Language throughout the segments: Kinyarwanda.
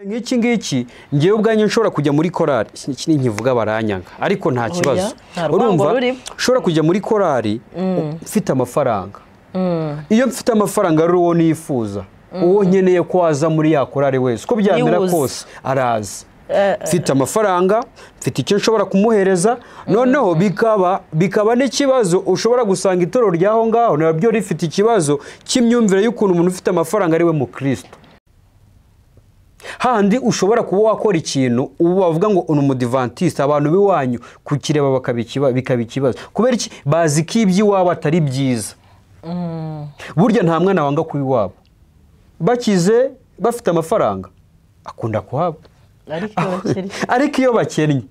nk'iki ngiki ngewe ubwanjye nshobora kujya muri korari iki nkivuga baranyanga ariko nta kibazo urumva ushobora kujya muri korari mfite amafaranga iyo mfite amafaranga rero uwo nifuza uwo nkeneye ko waza muri ya korari wese uko byamera kose araza mfite amafaranga mfite icyo nshobora kumuhereza noneho bikaba n'ikibazo ushobora gusanga itorero ryaho ngaho nabyo rifite ikibazo cy'imyumvire y'ukuntu umuntu ufite amafaranga ari we mu Kristo handi ushobora kuba wakora ikintu ubu bavuga ngo uni umudivantiste abantu biwanyu kukireba bikaba ikibazo kubera iki bazi ko iby'iwabo atari byiza burya nta mwana wanga ku iwabo bakize bafite amafaranga akunda kuhaba ariko iyo bakennye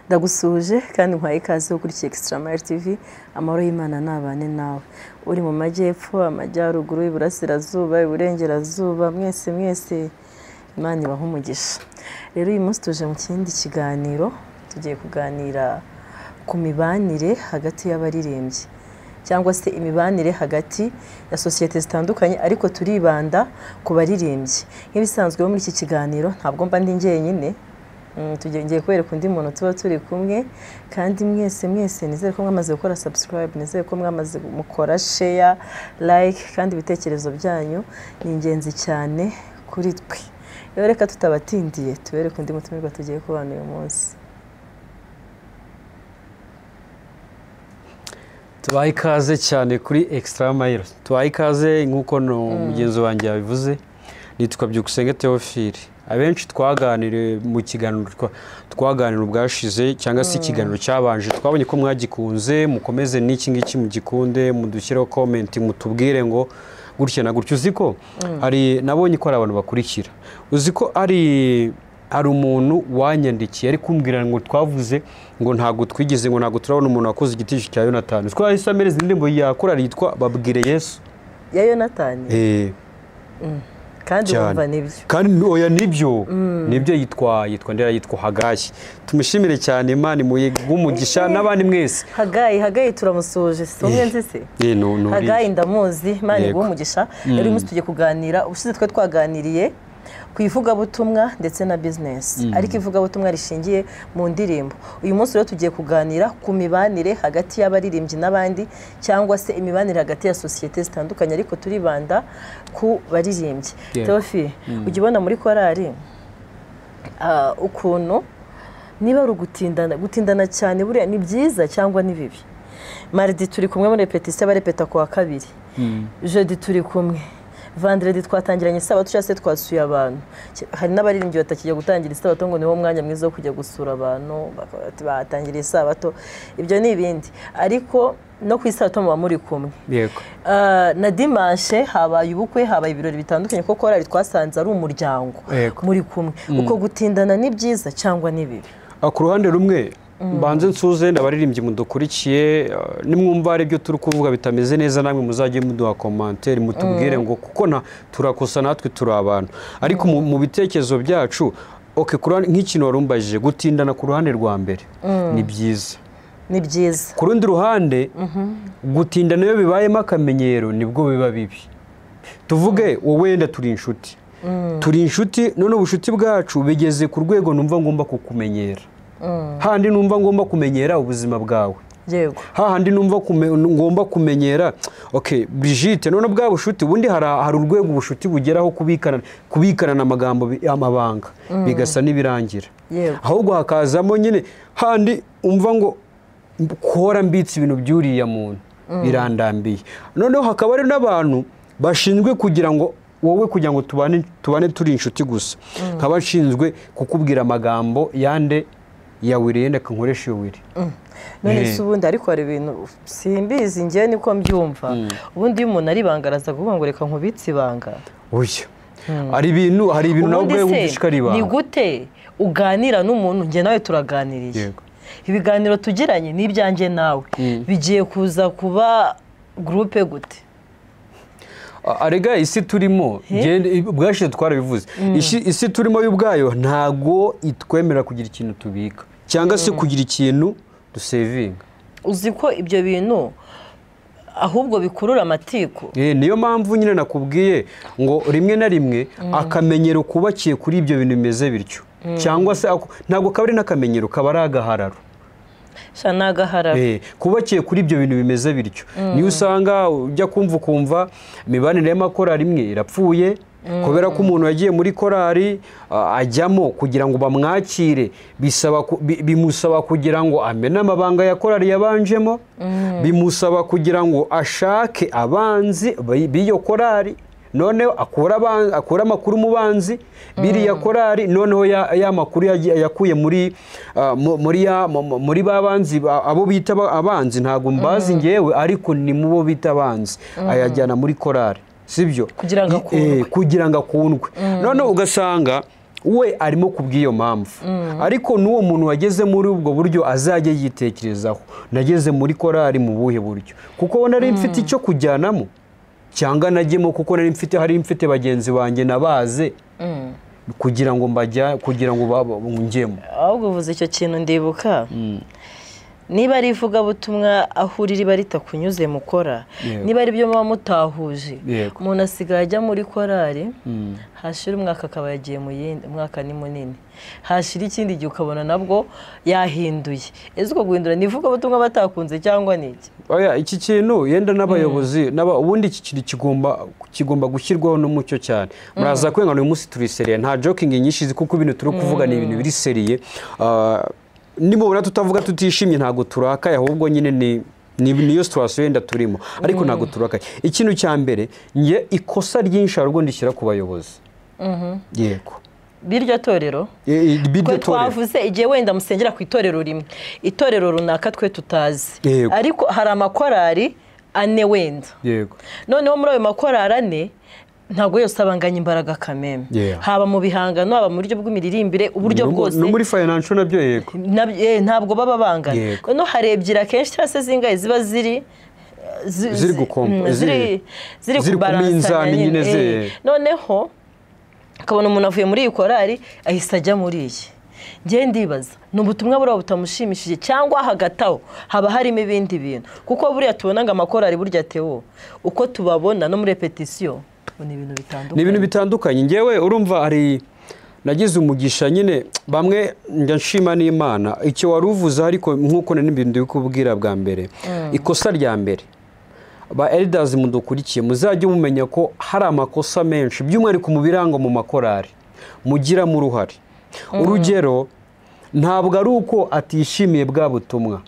ndagusuhuje kandi nkwaye ikaze kuri Extra Mile TV amahoro y'Imana nabane nawe uri mu majyepfo amajyaruguru iburasirazuba iburengerazuba mwese Imana ibaha umugisha rero uyu munsi tuje mu kindi kiganiro tugiye kuganira ku mibanire hagati y'abaririmbyi cyangwa se imibanire hagati ya societe zitandukanye ariko turibanda ku baririmbyi nk'ibisanzwe muri iki kiganiro ntabwo mba ndi njyenyine tugiye kwereka undi muntu tuba turi kumwe kandi mwese nizere ko mwamaze gukora subscribe nizere ko mwamaze mukora share like kandi ibitekerezo byanyu ni ingenzi cyane kuri twe rero reka tutabatindiye tubereke undi mutumirwa tugiye kubana uyu munsi tubaye ikaze cyane kuri Extra Mile tubaye ikaze nk'uko mugenzi wanjye yabivuze nitwa Byukusenge Theophile abenshi twaganiriye mu kiganiro twaganira ubwashize cyangwa se ikiganiro cyabanje twabonye ko mwagikunze mukomeze n'iki ngiki mugikunde mudushyiraho comment mutubwire ngo gutya na gutya uziko ari nabonye ko ari abantu bakurikira uziko ari umuntu wanyandikiye ari kumbwira ngo twavuze ngo ntago twigeze ngo ntago turabona umuntu wakoze igiti cya Yonatani twahise amereza indirimbo yakora yitwa babwire Yesu ya Yonatani kandi umva nibyo kandi oya nibyo yitwa ndera yitwa Hagayi tumushimire cyane Imana umugisha n'abandi mwese Hagayi turamusoje somwe nzise Hagayi ndamuzi Imana umugisha rero umunsi tugiye kuganira ubushize twe twaganiriye ku ivugabutumwa ndetse na business ariko ivugabutumwa rishingiye mu ndirimbo uyu munsi rero tugiye kuganira ku mibanire hagati y'abaririmbyi n'abandi cyangwa se imibanire hagati ya societe zitandukanye ariko turibanda ku baririmbyi Theophile ujye ubona muri korari ukuntu niba ari gutindana cyane buriya ni byiza cyangwa ni bibi mardi turi kumwe muri repetition barepeta ku wa kabiri jeudi turi kumwe Vendredi twatangiranye isabato cyase twasuye abantu hari n'abaririmbyi batakijya gutangira isabato ngo niwo mwanya mwiza wo kujya gusura abantu batangira isabato ibyo ni ibindi ariko no ku isabato muba muri kumwe yego na dimanche habaye ubukwe habaye ibirori bitandukanye kuko korari twasanze ari umuryango muri kumwe uko gutindana ni byiza cyangwa ni bibi ku ruhande rumwe banze nsuze ndabaririmbyi mudukurikiye nimwumva ari byo turi kuvuga bitameze neza namwe muzajye muduha commentaire mutubwire ngo kuko turakosa natwe turi abantu ariko mu bitekerezo byacu nk'ikintu warumbajije gutindana ku ruhande rwa mbere ni byiza ku rundi ruhande gutindana iyo bibayemo akamenyero nibwo biba bibi tuvuge wowe wenda turi inshuti none ubushuti bwacu bigeze ku rwego numva ngomba kukumenyera handi numva ngomba kumenyera ubuzima bwawe yego handi numva ngomba kumenyera Brigitte none bwa bushuti bundi hari urwego ubushuti bugeraho kubikana amagambo amabanga bigasa nibirangira ahubwo hakazamo nyine handi umva ngo kuhora mbitse ibintu byuriya muntu birandambiye noneho hakaba ari n'abantu bashinzwe kugira ngo wowe kugira ngo tubane turi inshuti gusa nk'abashinzwe kukubwira amagambo yande ya wirenda kankoresha iyo wiri none se ubundi ariko hari ibintu simbizi ngiye niko mbyumva ubundi iyo umuntu ari bangaraza kuvuga ngo reka nkubitse ibanga oya hari ibintu nawe ubwe wumvishika ari ibanga ni gute uganira n'umuntu nge nawe turaganiriye ibiganiro tugiranye n'ibyanjye nawe bigiye kuza kuba groupe gute arega isi turimo bwashize twarabivuze isi turimo y'ubwayo ntago itwemera kugira ikintu tubika cyangwa se kugira ikintu dusevinga. Uzi ko ibyo bintu ahubwo bikurura amatiku. Niyo mpamvu nyine nakubwiye ngo rimwe na rimwe akamenyero kubakiye kuri ibyo bintu bimeze bityo cyangwa se ntabwo kaba ari n'akamenyero, kaba ari agahararo. Kubakiye kuri ibyo bintu bimeze bityo niyo usanga ujya kumva imibanire y'amakorari imwe irapfuye kubera ko umuntu yagiye muri korari ajyamo kugira ngo bamwakire, bimusaba kugira ngo amene amabanga ya korari yabanjemo, bimusaba kugira ngo ashake abanzi b'iyo korari, noneho akura amakuru mu banzi biriya korari, noneho ya makuru yakuye muri ba banzi abo bita abanzi, ntabwo mbazi ngewe ariko ni mubo bita abanzi, ayajyana muri korari, sibyo? Kugira ngo akundwe. Noneho ugasanga we arimo kubw'iyo mpamvu, ariko n'uwo muntu wageze muri ubwo buryo azajya yitekerezaho, nageze muri korari mu buhe buryo, kuko nari mfite icyo kujyanamo cyangwa najyemo, kuko hari mfite bagenzi banjye nabaze kugira ngo njyemo. Ahubwo uvuze icyo kintu ndibuka, niba ari ivugabutumwa aho uri riba ritakunyuze mukora, niba ari byo muba mutahuje, umuntu asigaye ajya muri korari, hashira umwaka akaba yagiye mu yindi, umwaka ni munini, hashira ikindi gihe ukabona nabwo yahinduye. Ese uko guhindura ni ivugabutumwa batakunze cyangwa ni iki? Iki kintu yenda n'abayobozi ubundi iki kintu kigomba gushyirwaho n'umucyo cyane. Muraza kwenga uyu munsi turi seriye, nta joking nyinshi kuko ibintu turi kuvuga ni ibintu biri seriye. Nimubona tutavuga tutishimye ntago turakaye, ahubwo nyine niyo situation yenda turimo, ariko ntago turakaye. Ikintu cya mbere nge ikosa ryinshi ahubwo ndishyira ku bayobozi. Yego. Biryo torero twe twavuze igihe wenda musengera ku itorero rimwe, itorero runaka twe tutazi, ariko hari amakorari ane wenda. Yego. Noneho muri ayo makorari ane ntabwo yose abanganya imbaraga kameme, haba mu bihangano, haba mu buryo bw'imiririmbire, uburyo bwose no muri financial nabyo. Yego. Ntabwo baba bangana. Noneho hari ebyiri akenshi cyangwa se zingahe ziba ziri gukompa, ziri kubaransa nyine. Noneho akabona umuntu avuye muri iyi korari ahise ajya muri iyi. Ngiye ndibaza ni ubutumwa buriya butamushimishije cyangwa hagataho haba harimo ibindi bintu, kuko buriya tubona ngo amakorari burya Theo uko tubabona no muri repetition ni ibintu bitandukanye. Ngewe urumva hari nagize umugisha nyine, bamwe njya nshima n'Imana icyo wari uvuze, ariko nk'uko n'ibintu bikubwira bwa mbere, ikosa rya mbere ba elders mudukurikiye muzajye mumenya ko hari amakosa menshi by'umwihariko mu birango mu makorari mugira mu ruhare. Urugero, ntabwo ari uko atishimiye bwa butumwa.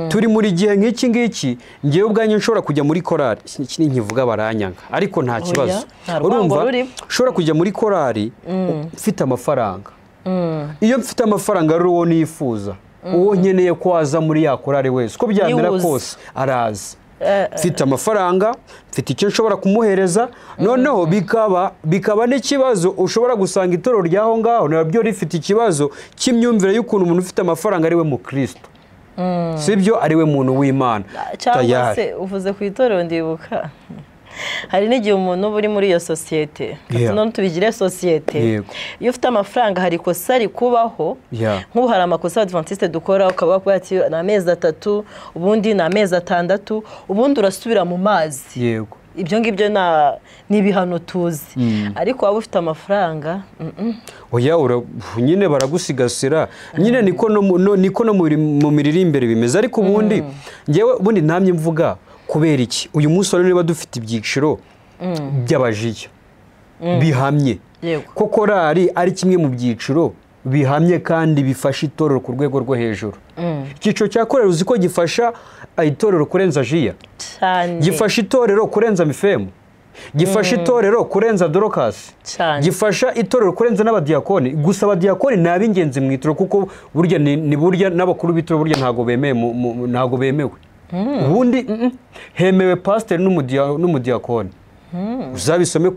Turi muri gihe nk'iki ngiki, ngewe ubwanjye nshobora kujya muri korari, nkivuga baranyanga ariko nta kibazo. Urumva nshobora kujya muri korari mfite amafaranga. Iyo mfite amafaranga rero uwo nifuza, uwo nkeneye ko aza muri ya korari wese uko byamera kose araza. Mfite amafaranga, mfite icyo nshobora kumuhereza, noneho bikaba n'ikibazo ushobora gusanga itorero ryaho ngaho nabyo rifite ikibazo cy'imyumvire y'ukuntu umuntu ufite amafaranga ari we mu Kristo, sibyo ari we muntu w'Imana. Cyangwa se uvuze ku itorero ndibuka hari n'igihe umuntu uba uri muri iyo sosiyete, none tubigire sosiyete, iyo ufite amafaranga hari ikosa rikubaho, nk'ubu hari amakosa Adventiste dukora, ukaba wakubwira ati ni amezi 3, ubundi ni amezi 6, ubundi urasubira mu mazi. Yego. Ibyo ngibyo ni ibihano tuzi, ariko waba ufite amafaranga oya nyine baragusigasira nyine, niko no mu miririmbere bimeze. Ariko ubundi ngewe ubundi namye mvuga kubera iki uyu munsi wari niba dufite ibyiciro by'abajiya bihamye, ko korari ari kimwe mu byiciro bihamye kandi bifasha itorero ku rwego rwo hejuru. Icyiciro cya korari uzi ko gifasha itorero kurenza jiya, gifasha itorero kurenza mifemu, gifasha itorero kurenza dorokasi, gifasha itorero kurenza n'abadiyakoni. Gusa abadiyakoni ni ab'ingenzi mu itorero, kuko burya ni burya n'abakuru b'itorero burya ntago bemewe. Ubundi hemewe pasiteri n'umudiyakoni. Uzabisome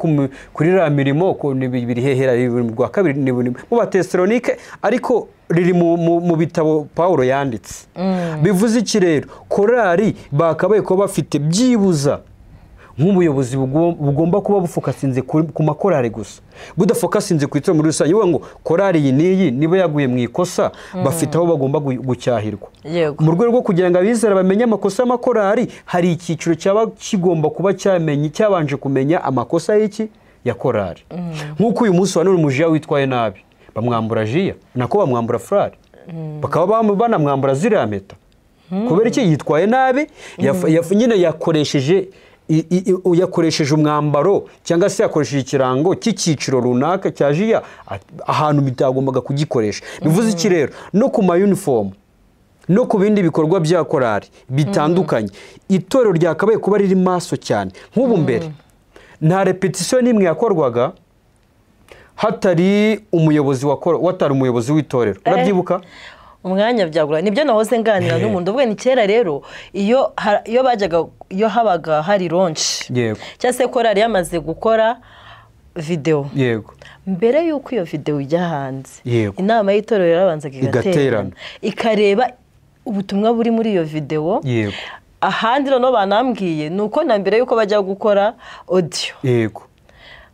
kuri ra mirimo biri hehera rwa kabiri mu Batesalonike, ariko riri mu bitabo Pawulo yanditse. Bivuze iki rero? Korari bakabaye ko bafite byibuza nk'ubuyobozi bugomba kuba bufokasinze ku makorari gusa budafokasinze ku itorero muri rusange uvuga ngo korari iyi n'iyi niba yaguye mu ikosa bafite aho bagomba gucyahirwa mu rwego rwo kugira ngo abizera bamenye amakosa y'amakorari hari icyiciro cyaba kigomba kuba cyabanje kumenya amakosa y'iki ya korari nk'uko uyu munsi wa none umujiya witwaye nabi bamwambura jiya nako bamwambura furari bakaba banamwambura ziriya mpeta kubera iki yitwaye nabi nyine yakoresheje umwambaro cyangwa se yakoresheje ikirango cy'icyiciro runaka cya jiya ahantu bitagombaga kugikoresha bivuze iki rero no ku mayunifomu no ku bindi bikorwa bya korari bitandukanye itorero ryakabaye kuba riri maso cyane nk'ubu mbere nta repetisiyo n'imwe yakorwaga hatari umuyobozi w'itorero urabyibuka umwanya byagura nibyo nahoze nganira n'umuntu ubwo ni kera rero iyo habaga hari launch cyangwa se korari yamaze gukora video mbere y'uko iyo video ijya hanze inama y'itorero yarabanzaga igaterana ikareba ubutumwa buri muri iyo video ahandi no banambwiye nuko na mbere y'uko bajya gukora audio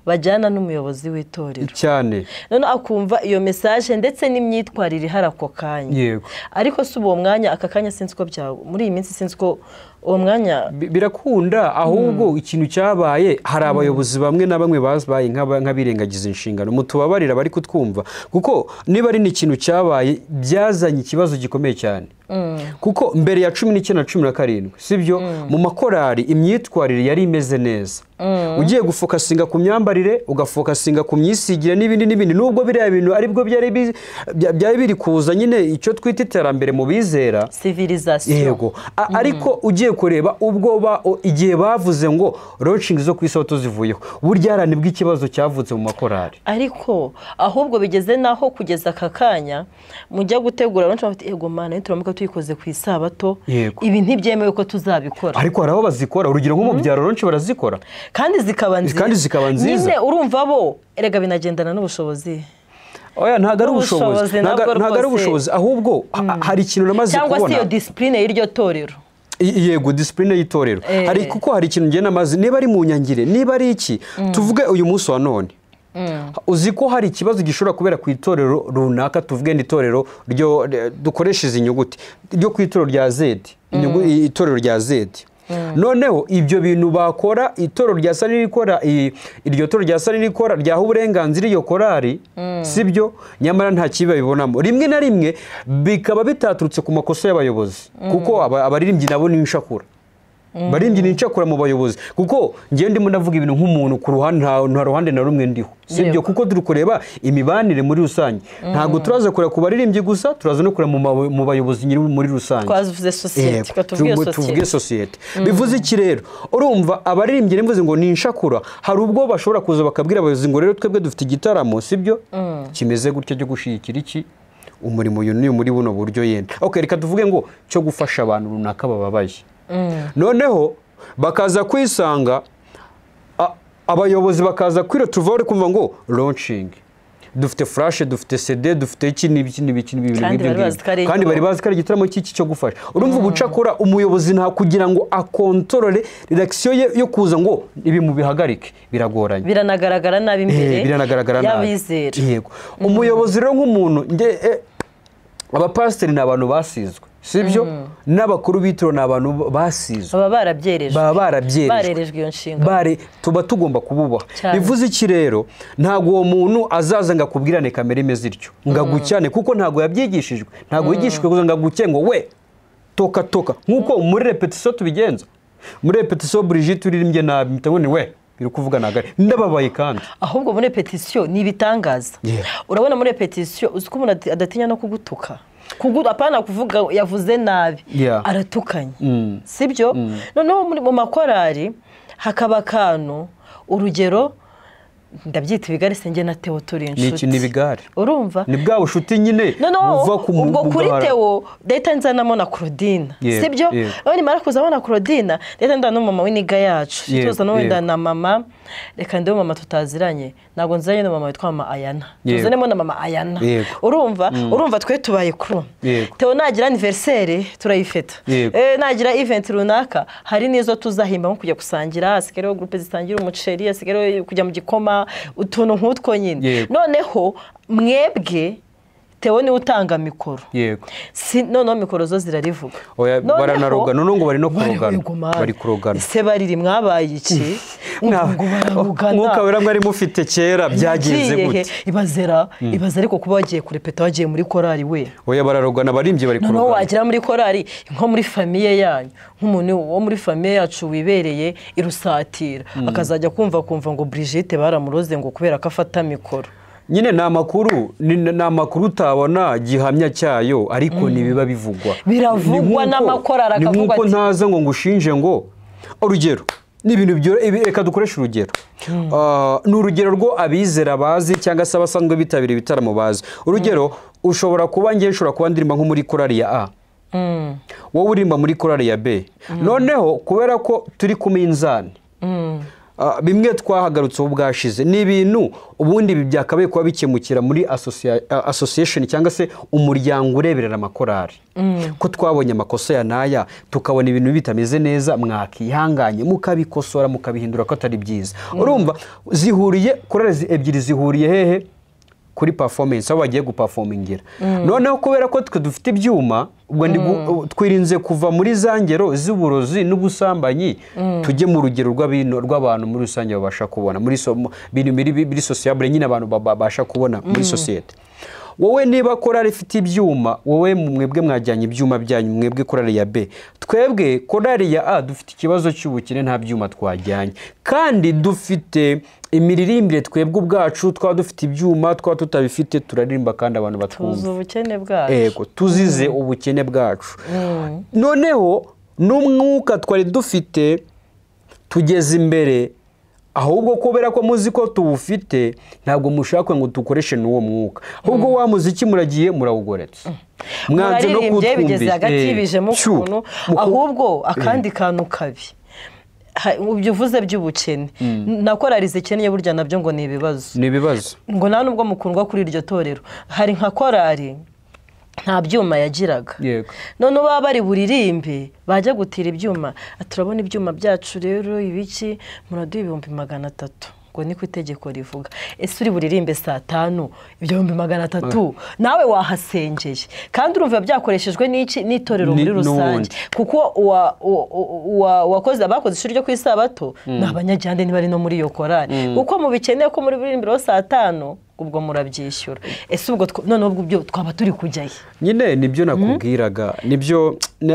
bajyana n'umuyobozi w'itorero cyane none akumva iyo message ndetse n'imyitwarire harako kanya ariko si uwo mwanya aka kanya sinzi ko byawe muri iyi minsi sinzi ko uwo mwanya birakunda ahubwo ikintu cyabaye hari abayobozi bamwe na bamwe babaye nk'abirengagiza inshingano mutubabarira bari kutwumva kuko niba ari n'ikintu cyabaye byazanye ikibazo gikomeye cyane kuko mbere ya 19 na 17 sibyo mu makorari imyitwarire yari imeze neza ugiye gufokasinga ku myambarire ugafokasinga ku myisigire n'ibindi nubwo biriya bintu aribwo byari biri kuza nyine icyo twita iterambere mu bizera civilisation ariko ugiye kureba ubwo igihe bavuze ngo launching zo ku isabato zivuyeho burya haranibwa ikibazo cyavutse mu makorari ariko ahubwo bigeze naho kugeza aka kanya mujya gutegura launch bafite ego mana turamuka tuyikoze ku isabato ibi ntibyemewe ko tuzabikora ariko haraho bazikora urugero nko mu byaro launch barazikora kandi zikaba nziza nyine urumva bo erega binagendana n'ubushobozi oya ntago ari ubushobozi ahubwo hari ikintu namaze kubona cyangwa se iyo discipline y'iryo torero yego discipline y'itorero hari kuko hari ikintu ngiye namaze niba ari mu nyangire niba ari iki tuvuge uyu munsi wa none uzi ko hari ikibazo gishobora kubera ku itorero runaka tuvuge n'itorero ryo dukoresha izi nyuguti ryo ku itorero rya Z itorero rya Z noneho ibyo bintu bakora itorero rya sani rikora iryo torero rya sani rikora ryaho uburenganzira iyo korari sibyo nyamara nta kibi babibonamo rimwe na rimwe bikaba bitaturutse ku makosa y'abayobozi kuko abaririmbyi nabo ni inshakura baririmbyi ni inshakura mu bayobozi kuko ngiye ndimo ndavuga ibintu nk'umuntu ku ruhande nta ruhande na rumwe ndiho sibyo kuko turi kureba imibanire muri rusange ntabwo turaza kureba ku baririmbyi gusa turaza no kureba mu bayobozi muri rusange twavuze societe tuvuge societe bivuze iki rero urumva abaririmbyi nimvuze ngo ni inshakura hari ubwo bashobora kuza bakabwira abayobozi ngo rero twebwe dufite igitaramo sibyo kimeze gutyo cyo gushigikira iki umurimo uyu ni muri buno buryo yenda reka tuvuge ngo cyo gufasha abantu runaka bababaye noneho bakaza kwisanga abayobozi bakaza kwiretuva bari kumva ngo launching dufite flash dufite CD dufite iki n'ibiki kandi bari bazi ko ari igitaramo cy'iki cyo gufasha urumva ubucakura umuyobozi nta kugira ngo akontorore reaction yo kuza ngo ibi mu bihagarike biragoranye biranagaragara nabi imbere y'abizera yego umuyobozi rero nk'umuntu abapasiteri ni abantu basizwe sibyo n'abakuru b'itoro ni abantu basizwe baba barerejwe iyo nshingano tuba tugomba kububaha bivuze iki rero ntabwo uwo muntu azaza ngo akubwirane kamere imeze ityo ngo agucyane kuko ntabwo yabyigishijwe ntabwo yigishijwe kuza ngo agucye ngo we toka nk'uko muri repetisiyo tubigenza muri repetisiyo Brigitte uririmbye nabi mutabone we biri kuvuga nagari ndababaye kandi ahubwo muri repetisiyo ni ibitangaza urabona muri repetisiyo uzi ko umuntu adatinya no kugutuka apana kuvuga yavuze nabi aratukanye sibyo noneho mu makorari hakaba akantu urugero ndabyita ibigare senge na Theo turi inshuti ni ibigare urumva ni bwa bushuti nyine buva ku ubwo kuri Theo data nzanamo na Claudine sibyo none mara kuzamo na Claudine data ndana mama w'iniga yacu tuza no wenda na mama reka ndiwe mama tutaziranye nago nzanye na mama witwa mama Ayana tuzanemo na mama Ayana urumva twe tubaye crew Theo nagira anniversaire turayifeta nagira event runaka hari nizo tuzahimba nko kujya gusangira asigero groupe zitangira umuceri asigero kujya mu gikoma utuntu nk'utwo nyine noneho mwebwe Theo ni utanga mikoro yego none mikoro zo zirarivuga baranaroga none ngo bari no kurogana bari kurogana se bariri mwabaye iki ngo bararugana mwukabera mwari mufite kera byagize gute ibaza ariko kuba wagiye kurepeta wagiye muri korali we bararogana barimbye bari kurogana no wagira muri korali nko muri famille yanyu nk'umuntu wo muri famille yacu wibereye irusatira akazajya kumva ngo Brigitte baramuroze ngo kubera ko afata mikoro nyine ni amakuru utabona gihamya cyayo ariko nibiba bivugwa biravugwa n'amakorara akavuga ati ni nkuko ntaza ngo ngushinje ngo urugero n'ibintu byo reka dukoresha urugero ni urugero rwo abizera bazi cyangwa se abasanzwe bitabira ibitaramo bazi urugero ushobora kuba nshobora kuba ndirimba nko muri korali ya A wowe urimba muri korali ya B noneho kubera ko turi ku minzani bimwe twahagarutse ubwashize ni ibintu ubundi byakabaye kuba bikemukira muri association cyangwa se umuryango ureberera amakorari ko twabonye amakosa ya naya tukabona ibintu bitameze neza mwakihanganye mukabikosora mukabihindura ko atari byiza urumva zihuriye korari ebyiri zihuriye hehe kuri performance aho bagiye guperformingira noneho kubera ko twe dufite ibyuma ubwo twirinze kuva muri zangero z'uburozi n'ubusambanyi tujye mu rugero rw'abantu muri rusange babasha kubona muri biri sociable nyine abantu babasha kubona muri societe wowe niba korali ifite ibyuma wowe mwebwe mwajyanye ibyuma byanyu mwebwe korali ya B twebwe korali ya A dufite ikibazo cy'ubukene nta byuma twajyanye kandi dufite imiririmbire twebwe ubwacu twaba dufite ibyuma twaba tutabifite turaririmba kandi abantu batwumva tuzi ubukene bwacu yego tuzize ubukene bwacu noneho n'umwuka twari dufite tugeze imbere ahubwo kubera ko muzi ko tuwufite ntabwo mushaka ngo dukoreshe n'uwo mwuka ahubwo wa muziki muragiye murawugoretse mwanze no kutwumvira hagati bijemo ukuntu ahubwo akandi kantu kabi ubyo uvuze by'ubukene nakorarize ikeneye burya nabyo ngo ni ibibazo ngo nta nubwo mukundwa kuri iryo torero hari nka korari nta byuma yagiraga none baba bari buririmbe bajya gutira ibyuma turabona ibyuma byacu rero ibiki muraduha 300 ngo ni ku itegeko rivuga ese uri buririmbe saa 5 ibyo 300 nawe wahasengeye kandi urumva byakoreshejwe n'itorero muri rusange kuko wakoze abakoze ishuri ryo kwisabato n'abanyagihande ntibari no muri iyo korari kuko mu bikeneye ko muri buririmbe saa 5 ubwo murabyishyura ese ubwo none ubwo byo twaba turi kujyaye nyine nibyo nakubwiraga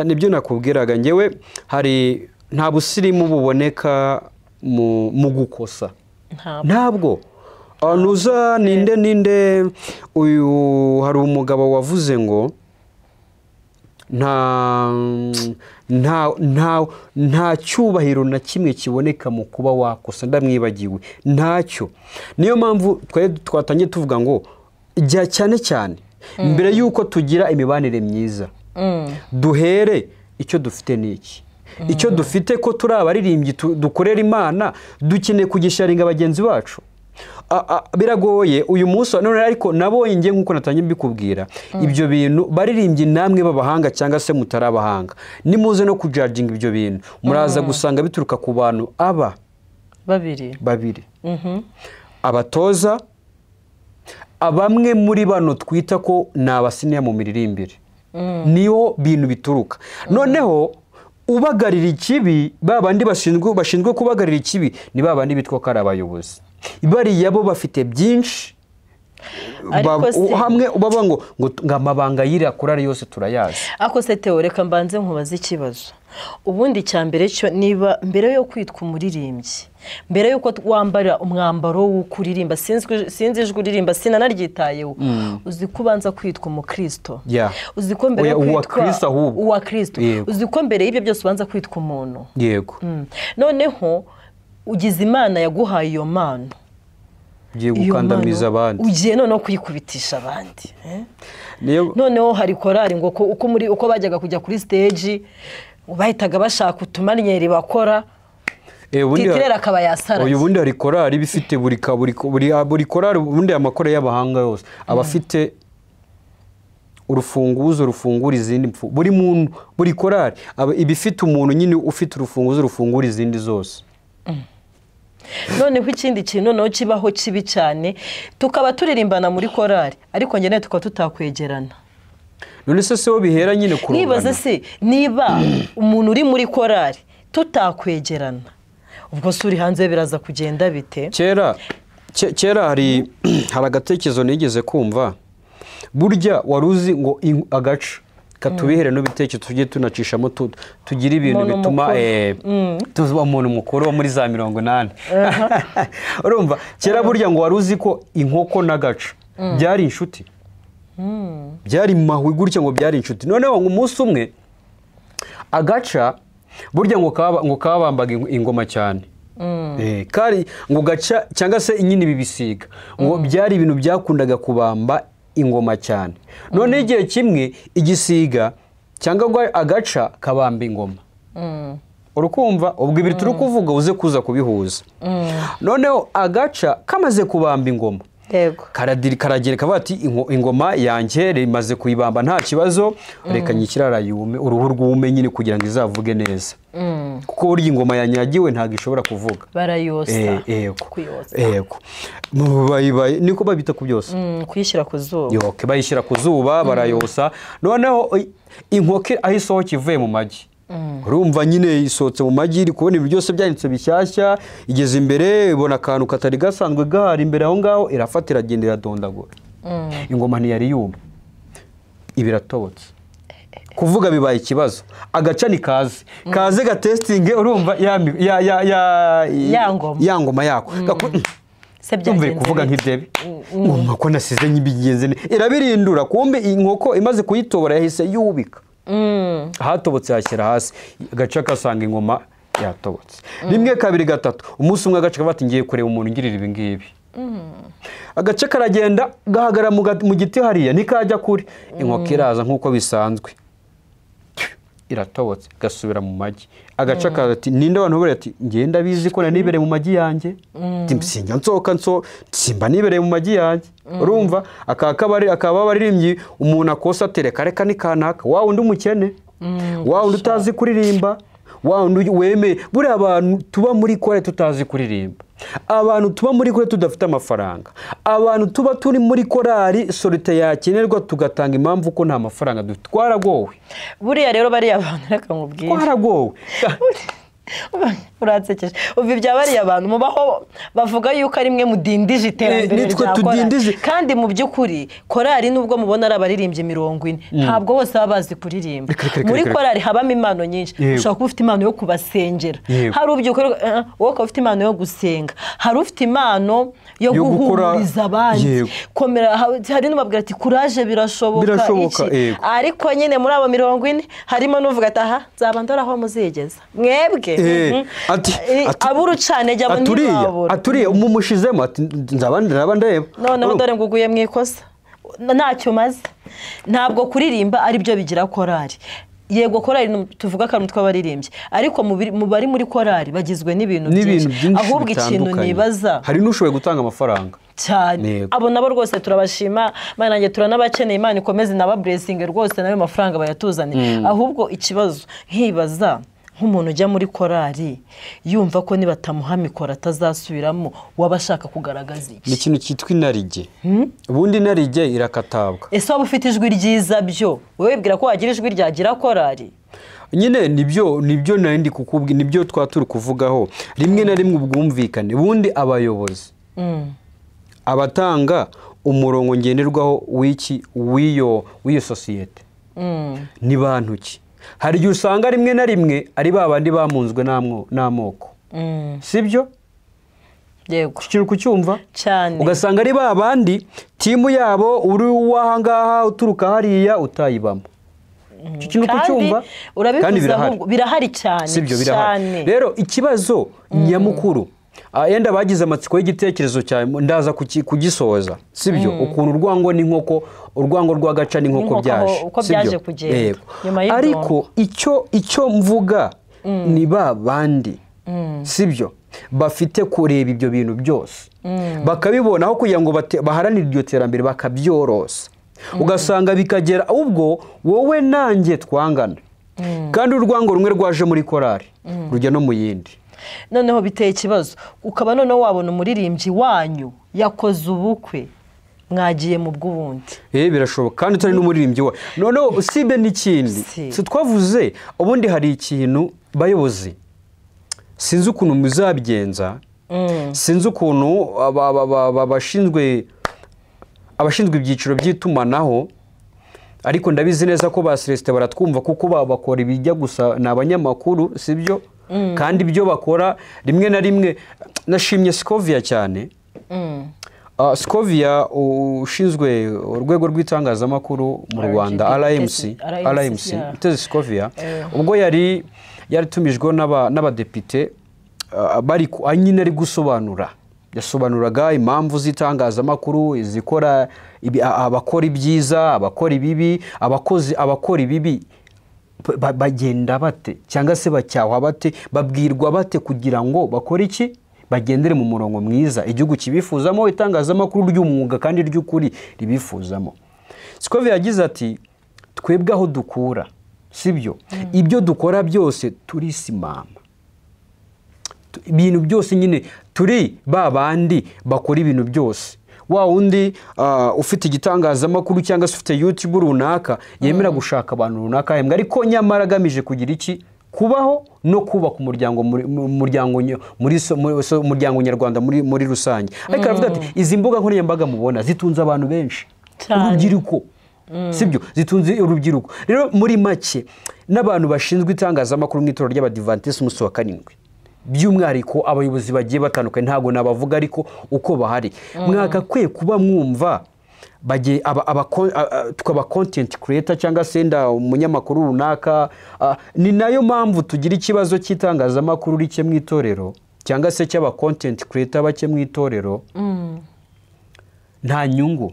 nibyo nakubwiraga ngewe hari nta busirimu buboneka mu gukosa ntabwo nuza ninde uyu hari umugabo wavuze ngo nta cyubahiro na kimwe kiboneka mu kuba wakosa ndamwibagiwe ntacyo niyo mpamvu twatangiye tuvuga ngo jya cyane mbere y'uko tugira imibanire myiza duhere icyo dufite n'iki icyo dufite ko turi abaririmbyi dukorera Imana dukeneye kugisharinga bagenzi bacu biragoye uyu munsi none ariko nabonye ngiye nkuko natangiye mbikubwira ibyo bintu baririmbyi namwe babahanga cyangwa se mutarabahanga nimuze no kujudginga ibyo bintu muraza gusanga bituruka ku bantu babiri abatoza abamwe muri bano twita ko ni abasiniya mu miririmbire niyo bintu bituruka noneho ubagarira ikibi babandi bashinzwe kubagarira ikibi ni babandi bitwa ko ari abayobozi bariya bo bafite byinshi hamwe ubaba ngo amabanga y'iriya korari yose turayazi ako se Theo reka mbanze nkubaze ikibazo ubundi cya mbere cyo niba mbere yo kwitwa umuririmbyi mbere yuko wambara umwambaro wo kuririmba sinzi ijwi uririmba sinanaryitayeho uzi ko ubanza kwitwa umukristo uzi ko mbere yo kwitwa uwa Kristo uzi ko mbere y'ibyo byose ubanza kwitwa umuntu yego noneho ugize Imana yaguhaye iyo mpano ugiye gukandamiza abandi, ugiye noneho kuyikubitisha abandi. Noneho hari korari ngo uko bajyaga kujya kuri stage bahitaga bashaka utumaniyeri bakora titirera akaba yasaraye. Uyu bundi hari korari bifite buri korari ubundi amakora y'abahanga yose abafite urufunguzo rufungura izindi mpfu. Buri muntu buri korari ibifite umuntu nyine ufite urufunguzo rufungura izindi zose. Noneho ikindi kintu noneho kibaho kibi cyane tukaba turirimbana muri korari ariko njye tukaba tutakwegerana. None se wo bihera nyine kurungana. Nibaza se niba umuntu uri muri korari tutakwegerana ubwo suri hanze biraza kugenda bite? Kera hari agatekerezo nigeze kumva, burya waruzi ngo agaca katubihere n'ibitekerezo tujye tunacishamo tugira ibintu bituma tuba umuntu mukuru wo muri za 80. Urumva kera burya ngo waruzi ko inkoko n'agaca byari inshuti, byari mahwi gutya ngo byari inshuti. Noneho umunsi umwe agaca burya ngo kabambaga ingoma cyane. Kari ngo gaca cyangwa se nyine bibisiga ngo byari ibintu byakundaga kubamba ingoma cyane. None igihe kimwe igisiga cyangwa agaca kabamba ingoma. Urukumva ubwo ibiri turi kuvuga uze kuza kubihuza. Noneho agaca kamaze kubamba ingoma karagera kavuga ati ingoma yanjye rimaze kuyibamba nta kibazo, reka nyikirara yume uruhu rwume nyine kugira ngo izavuge neza. Kuko burya ingoma yanyagiwe ntago ishobora kuvuga. Barayosa. Yego. Niko babita ku byose. Kuyishyira ku zuba. Yoke bayishyira ku zuba barayosa. Noneho inkoke aho isohoka ivuye mu magi. Urumva nyine isohotse mu magi iri kubona ibintu byose byanditse bishyashya, igeze imbere ibona akantu katari gasanzwe gahari imbere aho ngaho, irafatira agenda iradondagura. Ingoma ntiyari yuma ibiratobotse. Kuvuga bibaye ikibazo. Agaca ni kaze gatestinge urumva ya ngoma yako. Tumve kuvuga nk'idebe ngoma ko nasize nyibigenze irabirindura, kumbe inkoko imaze kuyitobora yahise yubika. Hatobotse hashyira hasi, agaca kasanga ingoma yatobotse. Rimwe kabiri gatatu umunsi umwe agaca kavati ngiye kureba umuntu ngirira ibi ngibi. Agaca karagenda gahagara mu giti hariya nikajya kuri inkoko iraza nkuko bisanzwe iratobotse gasubira mu magi. Agaca kati ninde abantu bari ati ngenda bizi ko nanibere mu magi yanjye, simba nsoka simba nibere mu magi yanjye. Urumva akaba baririmbyi umuntu akosa tereka reka ni kanaka wa undi umukene wa undi utazi kuririmba wa undi weme. Buri abantu tuba muri kore tutazi kuririmba, abantu tuba muri kore tudafite amafaranga, abantu tuba turi muri korari solite yakenerwa tugatanga impamvu ko nta mafaranga dufite, twaragowe. Buriya rero bari abantu reka nkubwire twaragowe. Uratsekeje uvi byabari abantu mubaho bavuga yuko ari mwe mudindije iterambere rya kandi mu byukuri korari nubwo mubona ari abaririmbye 40 ntabwo bose babazi kuririmba. Muri korari habamo impano nyinshi, ushaka kuba ufite impano yo kubasengera, hari ubyukuri wowe ufite impano yo gusenga, hari ufite impano yo guhumuriza abandi, komera. Hari n'ubabwira ati courage birashoboka iki, ariko nyine muri abo 40 harimo n'uvuga ati aha nzaba ndoraho muzigeza mwebwe. Aburucane jya muri babura aturiye umushizemo ati nzabandira ndeba none dore nguguye mwikosa ntacyo maze. Ntabwo kuririmba ari byo bigira korari. Yego korari tuvuga kantu twabaririmbye, ariko mu bari muri korari bagizwe n'ibintu byinshi. Ahubwo ikintu nibaza hari n'ushoboye gutanga amafaranga cyane. Abo nabo rwose turabashima, Imana nge turanabakeneye, Imana ikomeze naba blessing rwose nayo mafaranga bayatuzane. Ahubwo ikibazo nkibaza nk'umuntu ujya muri korari yumva ko nibatamuha mikoro atazasubiramo, wabashaka kugaragaza iki? Ni ikintu cyitwa inarige. Ubundi inarige irakatabwa. Ese waba ufite ijwi ryiza byo wowe bwira ko wagira ijwi ryagira korari? Nyine nibyo nandi kukubwira, nibyo twaturi kuvugaho rimwe na rimwe ubwumvikane. Ubundi abayobozi abatanga umurongo ngenderwaho w'iyo societe ni bantu ki? Hari igihe usanga rimwe na rimwe ari babandi bamunzwe n'amoko, sibyo? Yego. Kiri kucyumva cyane. Ugasanga ari babandi timu yabo uri wahangaha uturuka hariya utayibamo. Kiri kucyumva kandi birahari cyane. Sibyo birahari. Rero ikibazo nyamukuru yenda bagize amatsiko y'igitekerezo cyawe ndaza kugisoza sibyo ukuntu urwango n'inkoko urwango rw'agaca n'inkoko byaje uko byaje kugenda ariko icyo mvuga ni bandi sibyo bafite kureba ibyo bintu byose bakabibona aho kugira ngo baharanire iryo terambere bakabyorosa ugasanga bikagera ubwo wowe nanjye twangana kandi urwango rumwe rwaje muri korari rujya no mu yindi noneho biteye ikibazo ukaba noneho wabona umuririmbyi wanyu yakoze ubukwe mwagiye mu bw'ubundi birashoboka kandi utari n'umuririmbyi wa noneho usibe n'ikindi twavuze ubundi hari ikintu bayobozi sinzi ukuntu muzabigenza sinzi ukuntu abashinzwe ibyiciro by'itumanaho ariko ndabizi neza ko ba Celestin baratwumva kuko bakora ibijya gusa ni abanyamakuru sibyo kandi ibyo bakora rimwe na rimwe nashimye Scovia cyane Scovia ushinzwe urwego rw'itangazamakuru mu Rwanda RMC Mutezi Scovia ubwo yaritumijwe n'abadepite bari nyine ari gusobanura yasobanuraga impamvu z'itangazamakuru izikora abakora ibyiza abakora ibibi abakora ibibi bagenda bate cyangwa se bacyahwa bate babwirwa bate kugira ngo bakore iki bagendere mu murongo mwiza igihugu kibifuzamo itangazamakuru ry'umwuga kandi ry'ukuri ribifuzamo Scovia yagize ati twebwe aho dukura sibyo ibyo dukora byose turisimama ibintu byose nyine turi babandi bakora ibintu byose wa undi ufite igitangazamakuru cyangwa se ufite YouTube runaka yemera gushaka abantu runaka hembwa ariko nyamara agamije kugira iki kubaho no kubaka umuryango nyarwanda muri rusange ariko aravuga ati izi mbuga nkoranyambaga mubona zitunze abantu benshi urubyiruko sibyo zitunze urubyiruko rero muri make n'abantu bashinzwe itangazamakuru mu itorero ry'Abadivantiste umunsi wa karindwi by'umwihariko abayobozi bagiye batandukanye ntago nabavuga ariko uko bahari mwagakwiye kuba mwumva tukaba content creator cyangwa se umunyamakuru runaka ni nayo mpamvu tugira ikibazo cy'itangazamakuru rike mu itorero cyangwa se cy'aba content creator bake mu itorero nta nyungu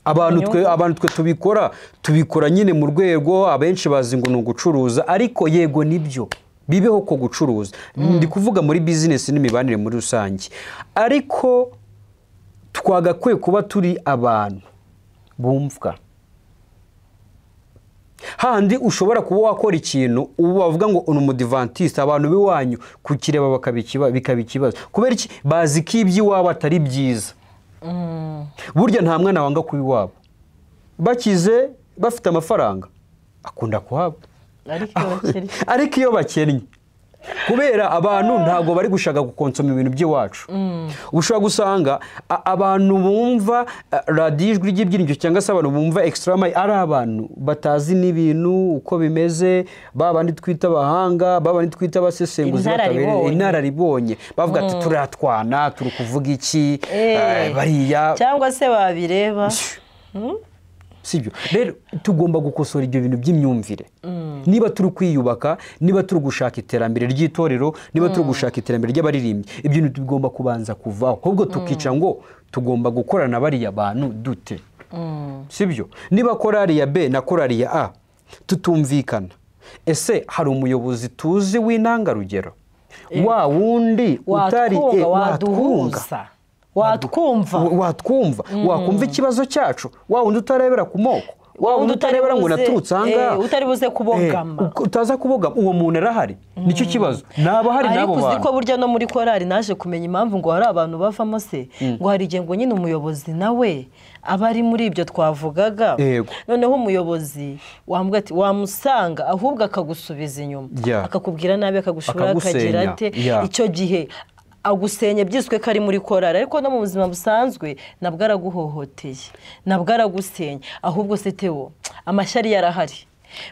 abantu twe tubikora nyine mu rwego abenshi bazi ngo ni ugucuruza ariko yego nibyo bibeho ko gucuruza ndi kuvuga muri business n'imibanire muri rusange ariko twagakwiye kuba turi abantu bumvwa handi ushobora kuba wakora ikintu ubu bavuga ngo uni umudivantiste abantu biwanyu kukireba bikaba ikibazo kubera iki bazi ko iby'iwabo atari byiza burya nta mwana wanga kuba iwabo bakize bafite amafaranga akunda kuhaba ariko iyo bakennye kubera abantu ntago bari gushaka gukonsoma ibintu by'iwacu ushobora gusanga abantu bumva radiyo ijwi ry'ibyiringiro cyangwa se abantu bumva extra mile ari abantu batazi n'ibintu uko bimeze babandi twita abahanga babandi twita abasesenguzi inararibonye bavuga ati turatwana turi kuvuga iki bariya cyangwa se babireba sibyo rero tugomba gukosora ibyo bintu by'imyumvire niba turi kwiyubaka niba turi gushaka iterambere ry'itorero niba turi gushaka iterambere ry'abaririmbyi ibyo bintu tugomba kubanza kuvaho ahubwo tukica ngo tugomba gukorana bariya bantu dute sibyo niba korari ya B na korari ya A tutumvikana ese hari umuyobozi tuzi w'intangarugero wa wundi utari watwumva wakumva ikibazo cyacu wa wundi utarebera ku moko wa wundi utarebera ngo naturutse ahangaha utari buze kubogama utaza kubogama uwo muntu arahari nicyo kibazo naba hari nabo bantu ariko burya no muri korari naje kumenya impamvu ngo hari abantu bavamo se ngo hari igihe ngo nyine umuyobozi nawe aba ari muri ibyo twavugaga noneho umuyobozi wambwa ati wamusanga ahubwo akagusubiza inyuma akakubwira nabi akagushura akagira ate icyo gihe agusenye byiswe ko ari muri korari ariko no mu buzima busanzwe nabwo araguhohoteye nabwo aragusenya ahubwo se Theo amashyari yarahari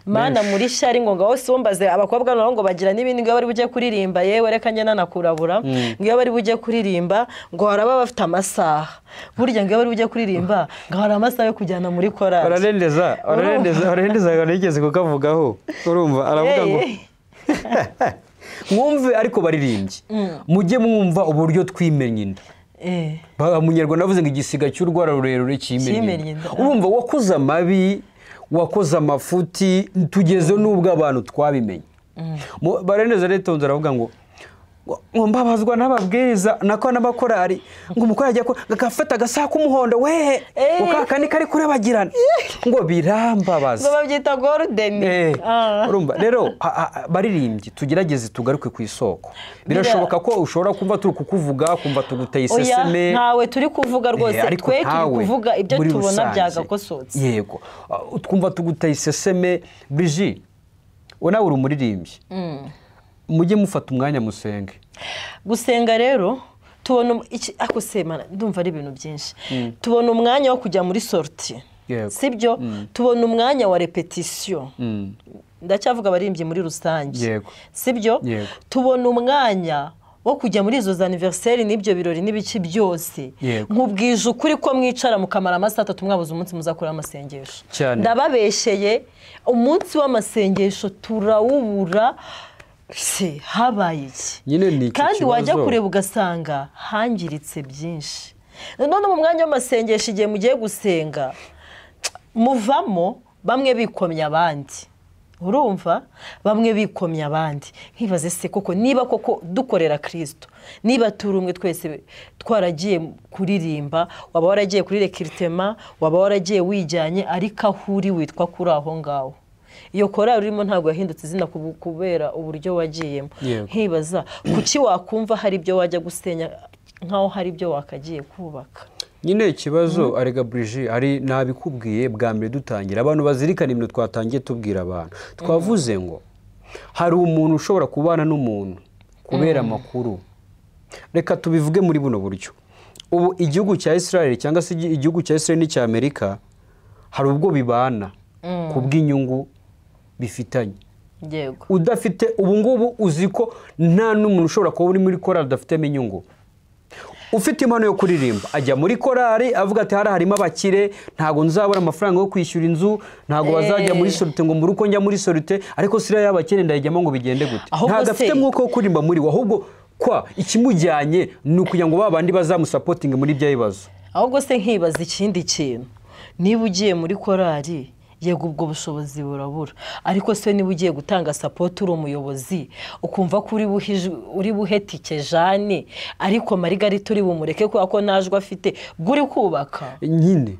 mana muri shari ngo ngaho sombaze abakobwa nabo ngo bagira n'ibindi ngo bari bujye kuririmba yewe reka njye nanakurabura ngo bari bujye kuririmba ngo haraba bafite amasaha burya ngo bari bujye kuririmba ngo hari amasaha yo kujyana muri korari ararendeza nigeze kukavugaho urumva aravuga ngo mwumve ariko baririmbye mujye mwumva uburyo twimenye inda umunyarwanda avuze ngo igisiga cy'urwara rurerure kimenye inda urumva wakoze amabi wakoze amafuti tugeze n'ubwo abantu twabimenye bareneza leta nzaravuga ngo mbabazwa n'ababwiriza nako n'abakorari ngo umukora ajya gafata gasaka k'umuhondo we ukakani kari kurebagirana ngo birambabaza ngo babyita golden urumva rero baririmbye tugerageze tugaruke ku isoko birashoboka ko ushobora kumva turi kukuvuga kumva tuguteye iseseme ntawe turi kuvuga rwose twe turi kuvuga ibyo tubona byagakosotse yego twumva tuguteye iseseme Brigitte nawe uri umuririmbyi mujye mufata umwanya musenge gusenga rero tubona ako semana ndumva ari ibintu byinshi tubona umwanya wo kujya muri sortie sibyo tubona umwanya wa repetition ndacyavuga abarimbye muri rusange sibyo tubona umwanya wo kujya muri izo anniversaire n'ibyo birori n'ibiki byose nkubwije ukuri ko mwicara mukamara amasaha 3 mwabuze umunsi muzakora amasengesho ndababesheye umunsi w'amasengesho turawubura se habaye iki kandi wajya kureba ugasanga hangiritse byinshi none mu mwanya w'amasengesho igihe mugiye gusenga muvamo bamwe bikomye abandi urumva bamwe bikomye abandi nkibaze se koko niba koko dukorera Kristo niba turumwe twese twaragiye kuririmba waba waragiye kuri recrutement waba waragiye wijyanye ariko ahuri witwa kuri aho ngaho iyo korali urimo ntabwo yahindutse izina kubera uburyo wagiyemo nkibaza kuki wakumva hari ibyo wajya gusenya nkaho hari ibyo wakagiye kubaka nyine ikibazo arega Brigitte ari nabikubwiye bwa mbere dutangira abantu bazirikana ibintu twatangiye tubwira abantu twavuze ngo hari umuntu ushobora kubana n'umuntu kubera amakuru reka tubivuge muri buno buryo ubu igihugu cya Israel cyangwa se igihugu cya Israel n'icya Amerika hari ubwo bibana kubw'inyungu bifitanye yego udafite ubu ngubu uziko nta n'umuntu ushobora kuba uri muri korali adafitemo inyungu ufite impano yo kuririmba ajya muri korali avuga ati harimo abakire ntago nzabura amafaranga yo kwishyura inzu ntago bazajya muri sorute ngo muri uko njya muri sorute ariko sira y'abakire ndayijyamo ngo bigende gute ntago afite mwuko wo kuririmba muri ahubwo kwa ikimujyanye ni ukugira ngo babandi bazamusapotinga muri bya bibazo ahubwo se nkibaza ikindi kintu niba ugiye muri korali yego ubwo bushobozi burabura ariko se niba ugiye gutanga support uri umuyobozi ukumva ko uri buhetike Jane ariko Margarita uri bumureke ko najwe afite bwuri kubaka nyine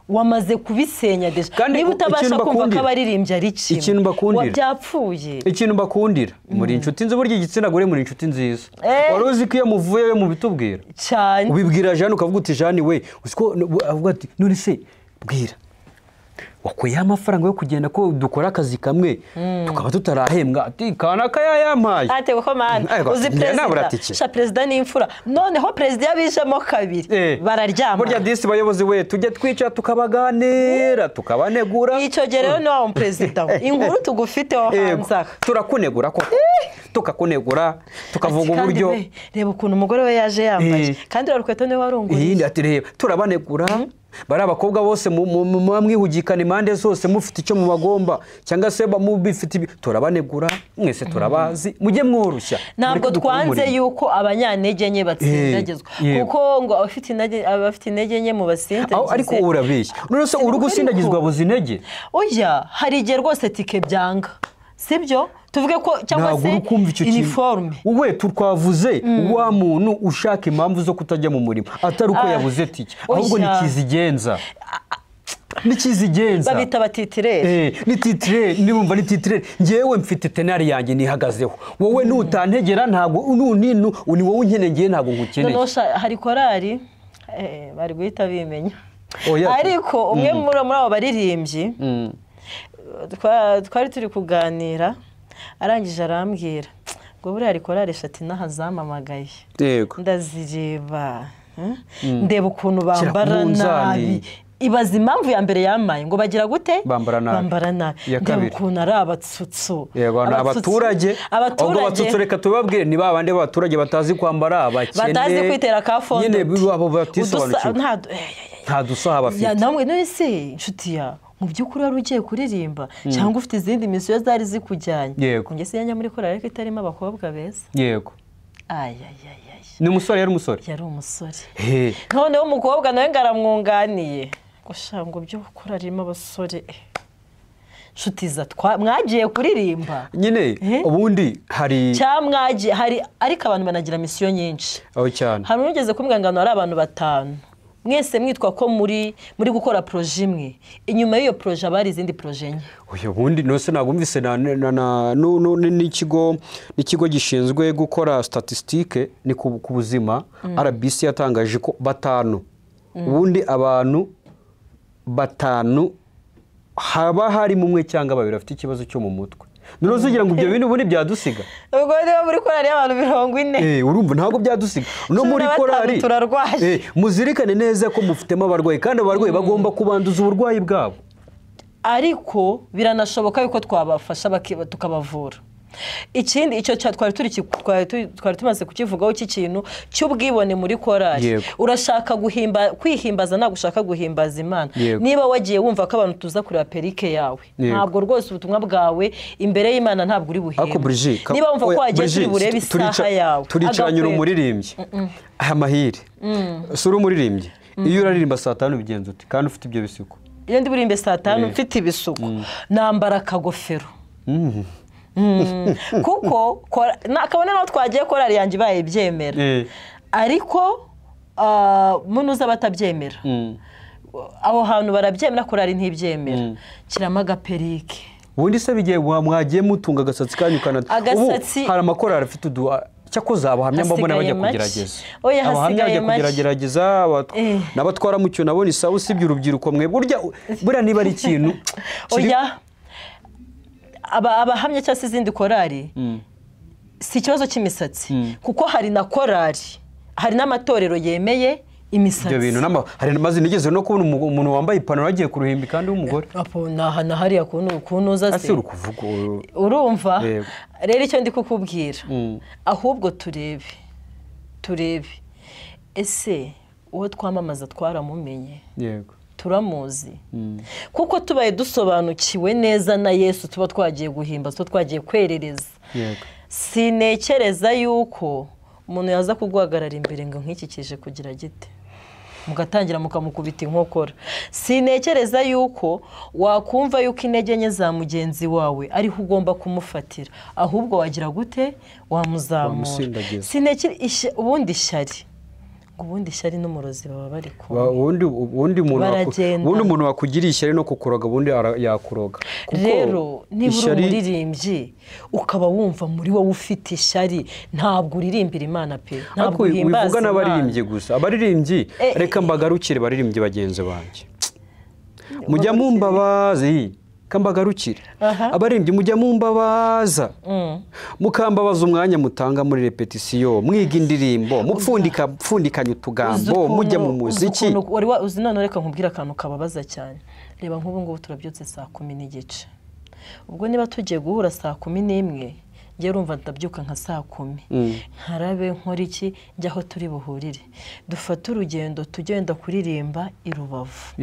wamaze kubisenya deje niba utabasha kumva ko abaririmbye ari kimwe wabyapfuye ikintu bakundira muri inshuti nzi burya igitsina gore muri inshuti nziza waruzi ko iyo muvuye mu bitubwira cyane ubibwira Jane ukavuga uti Jane we usiko avuga ati none se bwira wakuye amafaranga yo kugenda ko dukora akazi kamwe tukaba tutarahembwa ati kana kayayampaye ate ko mana uzi president ni imfura noneho president yabijemo kabiri bararyama burya disi bayobozi we tujye twica tukabaganira tukabanegura icyo gerero ni wa president inkuru tugufiteho hanza turakunegura ko tukakunegura tukavuga uburyo reba ukuntu umugore we yaje yambaye kandi urarukweto ne warunguye ati reba turabanegura bari abakobwa bose mwihugikana impande zose mufite icyo mubagomba cyangwa se mubifite turabanegura mwese turabazi mujye mworoshya ntabwo twanze yuko abanyantege nke batsindagizwa kuko ngo abafite intege nke mu basindagize ariko urabeshya none se uri gusindagizwa buzi intege oya hari igihe rwose tike byanga sibyo tuvuge ko cyangwa se uniforme wowe twavuze wa muntu ushaka impamvu zo kutajya mu murimo atari uko yabuze tike ahubwo nikizigenza babita batitirere ni titirere nibumva ni titirere ngewe mfite tenari yanjye nihagazeho wowe nutantegera ntago ni wowe unkeneye ngiye ntago nkukeneye hari korali bari guhita bimenya ariko umwe muri abo baririmbyi twari turi kuganira arangije arambwira ngo buriya ari korali eshatu n'ahazamamagaye ndazireba ndeba ukuntu bambara nabi ibaza impamvu ya mbere yamaye ngo bagira gute bambara nabi ndeba ukuntu ari abatsutsu yego abaturage ubwo batsutsu reka tubabwire ni babandi b'abaturage batazi kwambara abakene batazi kwitera ka fondo nyine abo batisobanukiwe nta dusaha bafite namwe none se inshuti ya mu by'ukuri wari ugiye kuririmba cyangwa ufite izindi misiyo zari zikujyanye. Yego. Njye sinjya muri korali ariko itarimo abakobwa beza. Yego. Ayayayay. Ni umusore, yari umusore. Yari umusore. He. Noneho umukobwa nawe ngaramwunganiye. Gushanga byo gukora ririmo abasore. Shutiza mwagiye kuririmba. Nyine ubundi hari cyamwagiye hari ariko abantu banagira misiyo nyinshi. Aho cyane. Hari ugeze kumwangana ari abantu 5. Mwese mwitwa ko muri gukora projet imwe. Inyuma y'iyo projet abari izindi projet nke. Uyu bundi nose nagumvise n'ikigo gishinzwe gukora statistique ni ku buzima RBC yatangaje ko 5 ubundi abantu 5 haba hari mumwe cyangwa babiri afite ikibazo cyo mu mutwe. None ugira ngo ibyo bintu ubundi byadusiga. Ubwo niba muri korali y'abantu 40. Urumva ntabwo byadusiga. No muri korali muzirikane neza ko mufitemo abarwayi kandi abarwayi bagomba kubanduza uburwayi bwabo. Ariko biranashoboka yuko twabafasha tukabavura. Ikindi icyo twari tumaze kukivugaho cy'ikintu cy'ubwibone muri korali. Urashaka kwihimbaza ntabwo ushaka guhimbaza Imana. Niba wagiye wumva ko abantu tuza kureba perike yawe ntabwo rwose ubutumwa bwawe imbere y'Imana ntabwo uri buhembe. Niba wumva ko wagiye turi burebe isaha yawe turicanyura umuririmbyi amahire sura umuririmbyi iyo uraririmba saa 5 bigenze uti kandi ufite ibyo bisuko. Iyo ndi burimbe saa 5 mfite ibisuko nambara akagofero. Kuko nakabona naho twagiye korali yanjye baye byemera. Ariko munuza batabyemera. Aho hantu barabyemera korali ntibyemera. Kirama gaperike. Ubundi se bigiye mwagiye mutunga agasatsi kanyu kanata. Hari amakorali afite cyakoze abahamya mbona bajya kugerageza. Abahamya bajya kugerageza n'abatwara mu cyo nabone isaha usibye urubyiruko mwe burya niba ari ikintu. Oya abahamya cyangwa se izindi korali si ikibazo cy'imisatsi kuko hari na korali hari n'amatorero yemeye imisatsi. Ibyo bintu hari n'amazi nigeze no kubona umuntu wambaye ipantaro agiye ku ruhimbi kandi w'umugore. Nahana hariya kunuza se. Ase urukuvuga urumva rero icyo ndi kukubwira ahubwo turebe ese uwo twamamaza twaramumenye. Yego. Turamuzi kuko tubaye dusobanukiwe neza na Yesu tuba twagiye guhimba tuba twagiye kwerereza. Sinekereza yuko umuntu yaza kuguhagarara imbere ngo nk'ikikije kugira gite mugatangira mukamukubita inkokora. Sinekereza yuko wakumva yuko intege nke za mugenzi wawe ariho ugomba kumufatira ahubwo wagira gute wamuzamura. Ubundi ishyari n'umurozi baba bari kumwe. Ubundi umuntu wakugiriye ishyari no kukuroga ubundi yakuroga. Rero niba uri umuririmbyi ukaba wumva muri wowe ufite ishyari ntabwo uririmbira Imana pe. Ntabwo uhimbaza wivuga n'abaririmbyi gusa. Abaririmbyi reka mbagarukire baririmbyi bagenzi banjye. Mujya mumbabazi kambagarukire. Abaririmbyi mujya mumbabaza. Mukambabaza umwanya mutanga muri repetition mwiga indirimbo mupfundikanya utugambo mujya mu muziki. Uzi none reka nkubwira akantu kababaza cyane. Reba nk'ubu ngubu turabyutse saa 10:30. Ubwo niba tugiye guhura saa 11 ngiye urumva ndabyuka nka saa 10 nkarabe nkora iki njyaho turi buhurire dufata urugendo tugenda kuririmba i Rubavu.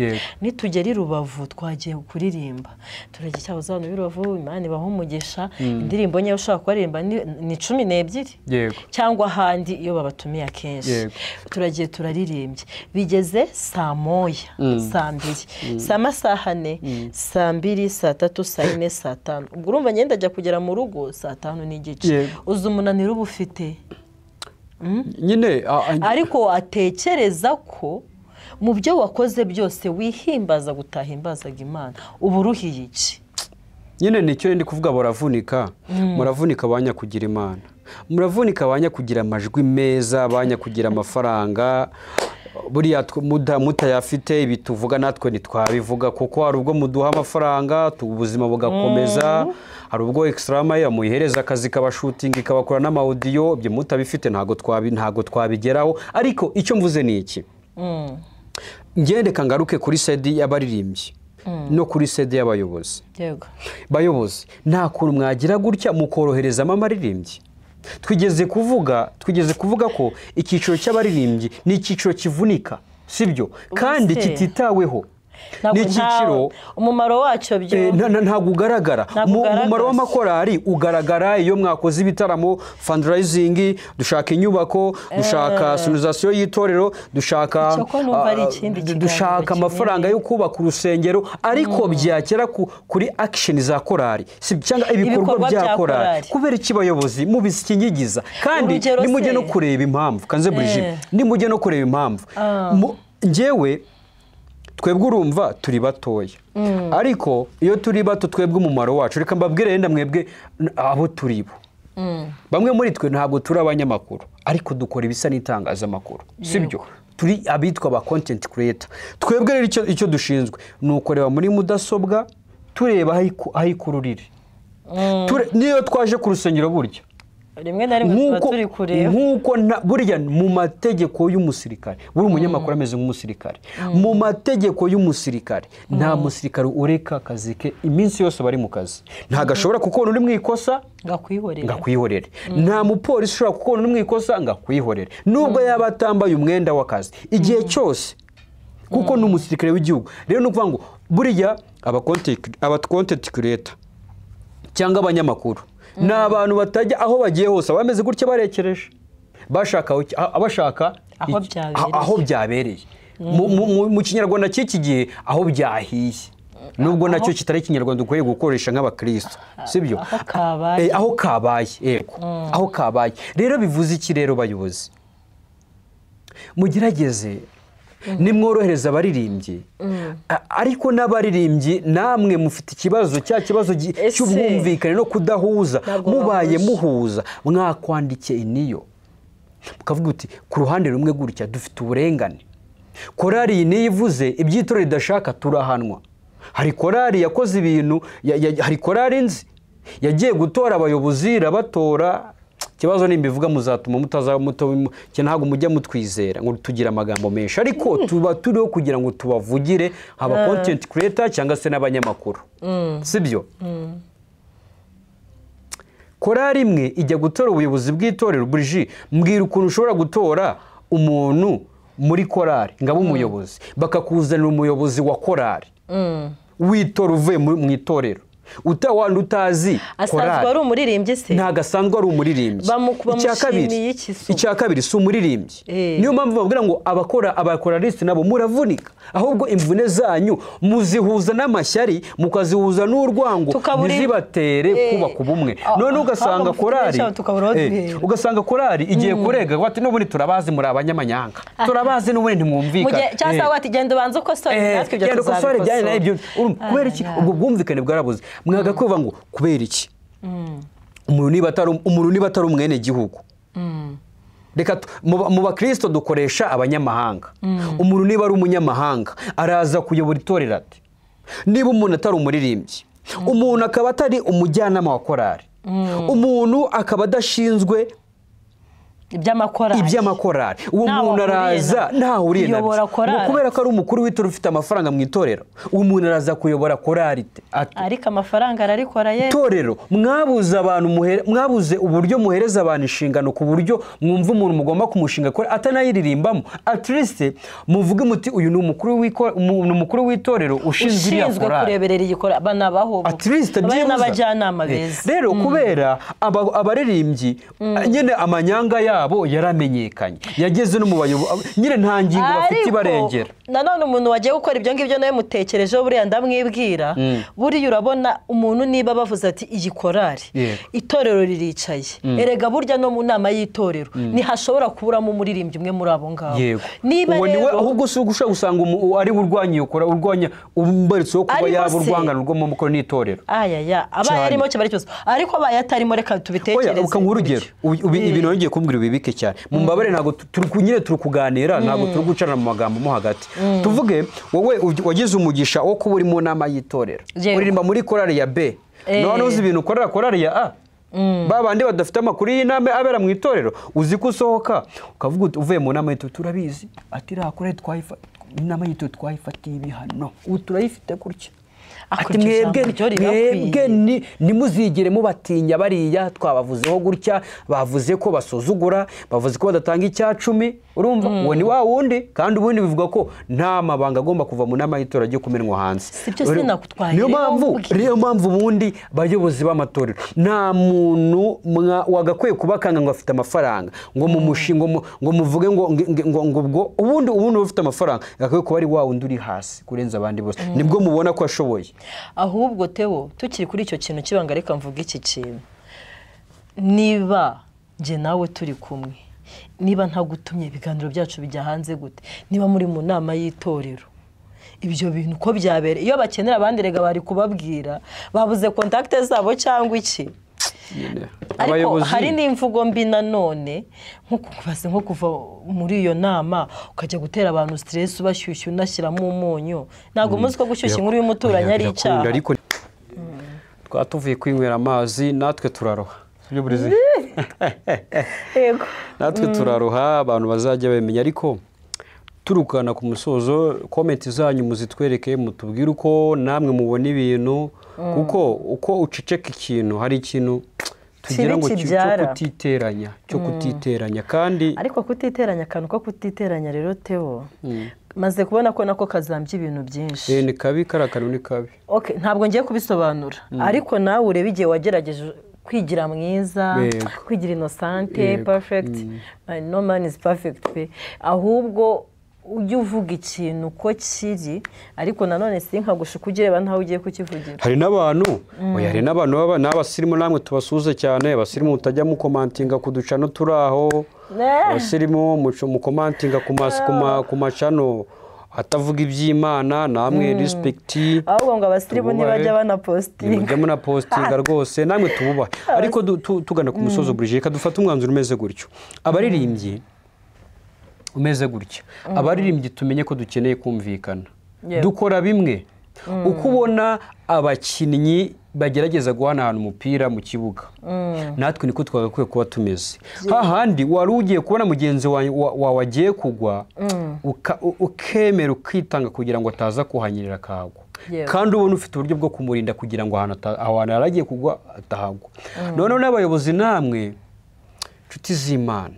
Nitugera i Rubavu twagiye kuririmba turajya cyaho zano i Rubavu Imana ibaho umugisha indirimbo nyayo ushaka kuririmba ni 12 cyangwa handi iyo babatumiye akenshi turagiye turaririmbye bigeze saa 1 saa 2 saa masaha 4 saa 2 saa 3 saa 4 saa 5 ubwo urumva ngenda ajya kugera mu rugo saa 5 n'igice uzi umunaniro uba ufite nyine ariko atekereza ko mu byo wakoze byose wihimbaza gutahimbazaga Imana ubu uruhiye iki. Nyine nicyo ndi kuvuga baravunika muravunika banya kugira Imana muravunika banya kugira amajwi meza banya kugira amafaranga buriya mutayafite ibi tuvuga natwe ntitwabivuga kuko hari ubwo muduha amafaranga ubuzima bugakomeza hari ubwo extrama yamuhereza akazi kabashutinga ikabakora n'amaudio byo mutabifite ntago twabigeraho ariko icyo mvuze ni iki ngende kangaruke kuri sedi y'abaririmbyi no kuri sedi y'abayobozi. Yego bayobozi nta kuntu mwagira gutya mukorohereza amaririmbyi. Twigeze kuvuga ko icyiciro cy'abaririmbyi ni icyiciro kivunika sibyo kandi kititaweho n'icyiciro umumaro wacyo byo ntabwo ugaragara. Umumaro w'amakorari ugaragara iyo mwakoze ibitaramo, fundraising, dushaka inyubako, dushaka sonorizasiyo y'itorero, dushaka amafaranga yo kubaka urusengero, ariko byakera kuri action za korari cyangwa ibikorwa bya korari. Kubera iki bayobozi mubisingigiza kandi nimujye no kureba impamvu kanze Brigitte, nimujye no kureba impamvu. Njyewe twebwe urumva turi batoya, ariko iyo turi bato twebwe umumaro wacu, reka mbabwire yenda mwebwe abo turibo. Bamwe muri twe ntabwo turi abanyamakuru, ariko dukora ibisa n'itangazamakuru, sibyo? Turi abitwa ba content creator. Twebwe rero icyo dushinzwe ni ukoreba muri mudasobwa tureba ahikururire. Niyo twaje ku rusengero burya rimwe na rimwe tuba turi kureba nk'uko burya mu mategeko y'umusirikare, buri umunyamakuru ameze nk'umusirikare. Mu mategeko y'umusirikare nta musirikare ureka akazi ke iminsi yose bari mu kazi. Ntago ashobora kukubona uri mu ikosa ngakwihorere. Nta mupolisi ushobora kukubona uri mu ikosa ngakwihorere, nubwo yaba atambaye umwenda w'akazi igihe cyose, kuko ni umusirikare w'igihugu. Rero ni ukuvuga ngo buriya aba content creator cyangwa abanyamakuru ni abantu batajya aho bagiye hose, bameze gutya barekereje, bashaka aho byabereye. Mu kinyarwanda cy'iki gihe aho byahiye, nubwo nacyo kitari ikinyarwanda ukwiye gukoresha nk'abakristo, sibyo? Aho kabaye, yego, aho kabaye. Rero bivuze iki rero bayobozi? Mugerageze nimworohereza abaririmbyi, ariko n'abaririmbyi namwe mufite ikibazo cy'ubwumvikane no kudahuza. Mubaye muhuza mwakwandikiye iniyo mukavuga uti ku ruhande rumwe gutya dufite uburengane, korari iyi niyo ivuze iby'itorero ridashaka turahanwa. Hari korari yakoze ibintu, hari korari nzi yagiye gutora abayobozi irabatora. Ikibazo nimbivuga muzatuma ntabwo mujya mutwizera ngo tugira amagambo menshi, ariko tuba turiho kugira ngo tubavugire aba content creator cyangwa se n'abanyamakuru, sibyo? Korari imwe ijya gutora ubuyobozi bw'itorero. Brigitte, mbwira ukuntu ushobora gutora umuntu muri korari ngabo umuyobozi, bakakuzanira umuyobozi wa korari w'itorero uvuye mu itorero wandi utazi korari. Asanzwe ari umuririmbyi se? Ntago asanzwe ari umuririmbyi. Icya kabiri si umuririmbyi. Niyo mpamvu bavugira ngo abakoraristi nabo muravunika, ahubwo imvune zanyu muzihuza n'amashyari, mukazihuza n'urwango, muzibatere kubaka ubumwe. None ugasanga korari igiye kurega bati n'ubundi turabazi muri abanyamanyanga, turabazi n'ubundi ntimwumvikana. Cyangwa bati genda ubanze ukosore natwe ibyo tuzabikosora. Kubera iki ubwo bwumvikane bwarabuze? Mwagakwiva ngo kubera iki umuntu niba atari umwene gihugu, reka mu bakristo dukoresha abanyamahanga. Umuntu niba ari umunyamahanga araza kuyobora itorero ate? Niba umuntu atari umuririmbyi, umuntu akaba atari umujyanama wa korari, umuntu akaba adashinzwe iby'amakorari, uwo muntu araza ntahuriye nabyo. Kubera ko ari umukuru w'itorero ufite amafaranga mu itorero, uwo muntu araza kuyobora korari ariko amafaranga ararikora ye. Itorero mwabuze uburyo muhereza abantu inshingano ku buryo mwumva umuntu mugomba kumushinga atanayiririmbamo. At least muvuge muti uyu ni umukuru w'itorero ushinzwe iriya korari, kureberera igikora banabaho at least n'abajyanama beza. Rero kubera abaririmbyi nyine amanyanga yabo yaramenyekanye, yageze no mu bayobozi nyine nta ngingo bafite ibarengera. Nanone umuntu wagiye gukora ibyo ngibyo nawe mutekerejeho buriya ndamwibwira, buriya urabona umuntu niba bavuze ati iyi korari itorero riricaye, erega burya no mu nama y'itorero ntihashobora kuburamo umuririmbyi umwe muri abo ngabo. Niba rero ahubwo si ugushaka gusanga ari urwanya iyo kora urwanya umbaritse kuba yaba urwangano rwo mu mukoro n'itorero. Aba yarimo kibari cyose, ariko aba yatarimo reka tubitekereze. Urugero ibintu ngiye kumbwira bibike cyane mumbabare, ntago turi kuganira, ntago turi gucarana mu magambo mo hagati. Tuvuge wowe wagize umugisha wo kuba uri mu nama y'itorero, uririmba muri korari ya B, none uzi ibintu ukorera korari ya A, babandi badafite amakuru y'inama abera mu itorero, uzi ko usohoka ukavuga uti uvuye mu nama y'itorero turabizi ati rakore inama y'itorero twayifatiye ibihano, ubu turayifite gutya. ati mwebwe nimuzigere mubatinya bariya twabavuzeho gutya bavuze ko basuzugura bavuze ko badatanga icya-10 urumva uwo ni wa wundi kandi ubundi bivuga ko nta mabanga agomba kuva mu nama y'itora agiye kumenwa hanze niyo mpamvu ubundi bayobozi b'amatorero nta muntu wagakwiye kubakanga ngo afite amafaranga ngo mu mushinga ngo muvuge ngo ubwo ubundi ufite amafaranga yakwiye kuba ari wa wundi uri hasi kurenza abandi bose nibwo mubona ko ashoboye ahubwo Theo tukiri kuri icyo kintu kibanga reka mvuga iki kintu niba nje nawe turi kumwe niba ntagutumye ibiganiro byacu bijya hanze gute niba muri mu nama y'itorero ibyo bintu ko byabere iyo bakenera abandi rega bari kubabwira babuze contacte zabo cyangwa iki ariko hari n'imvugo mbi nanone nko kuva muri iyo nama ukajya gutera abantu stress ubashyushye unashyiramo umunyu ntabwo muzi ko gushyushya inkuru y'umuturanyi ari icyaha twatuvuye kwinywera amazi natwe turaroha sibyo burizi yego natwe turaroha abantu bazajya bamenya ariko turukana ku musozo comment zanyu muzitwereke mutubwire uko namwe mubona ibintu kuko uko uceceka ikintu hari ikintu tugira ngo cyo kutiteranya kandi ariko kutiteranya kantu ko kutiteranya rero Theo maze kubona ko nako kazambye ibintu byinshi ni kabi karakano ni kabi okay ntabwo ngiye kubisobanura ariko nawe urebe igihe wagerageje kwigira mwiza kwigira innocente perfect no man is perfect ahubwo ujye uvuga ikintu ko kiri ariko nanone sinkagushuka ugireba ntaho ugiye kukivugira hari n'abantu baba n'abasirimu namwe tubasuze cyane abasirimu mutajya mu commentinga kuducano turaho abasirimu mu commentinga ku macano atavuga iby'Imana namwe respect ahubwo ngo abasirimu ntibajya banapostinga rwose namwe tububahe ariko tugana ku musozo burije kadufata umwanzuro umeze gutyo abaririmbyi umeze gutya abaririmbyi tumenye ko dukeneye kumvikana dukora bimwe uko ubona abakinnyi bagerageza guhanahana umupira mu kibuga natwe niko twagakwiye kuba tumeze hahandi wari ugiye kubona mugenzi wawe agiye kugwa ukemera ukitanga kugira ngo ataza kuhanyirira akagwa kandi ubona ufite uburyo bwo kumurinda kugira ngo ahantu yaragiye kugwa atahagwa noneho n'abayobozi namwe nshuti z'Imana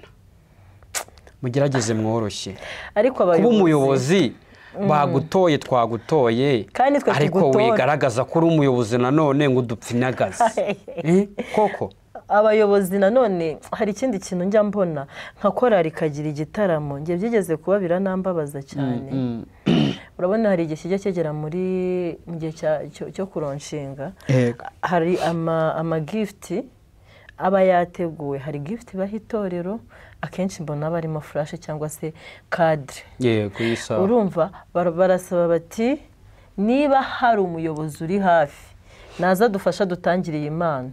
mugerageze mworoshye kuba umuyobozi bagutoye twagutoye ariko wigaragaza ko uri umuyobozi nanone ngo udupfinagaze koko abayobozi nanone hari ikindi kintu njya mbona nka korali kagira igitaramo ngiye byigeze kuba biranambabaza cyane urabona hari igihe kijya kigera mu gihe cyo kuronshinga hari ama gift aba yateguwe hari gift bahitorero akenshi mbona barimo flash cyangwa se cadre urumva barasaba bati niba hari umuyobozi uri hafi naza dufasha dutangiriye impano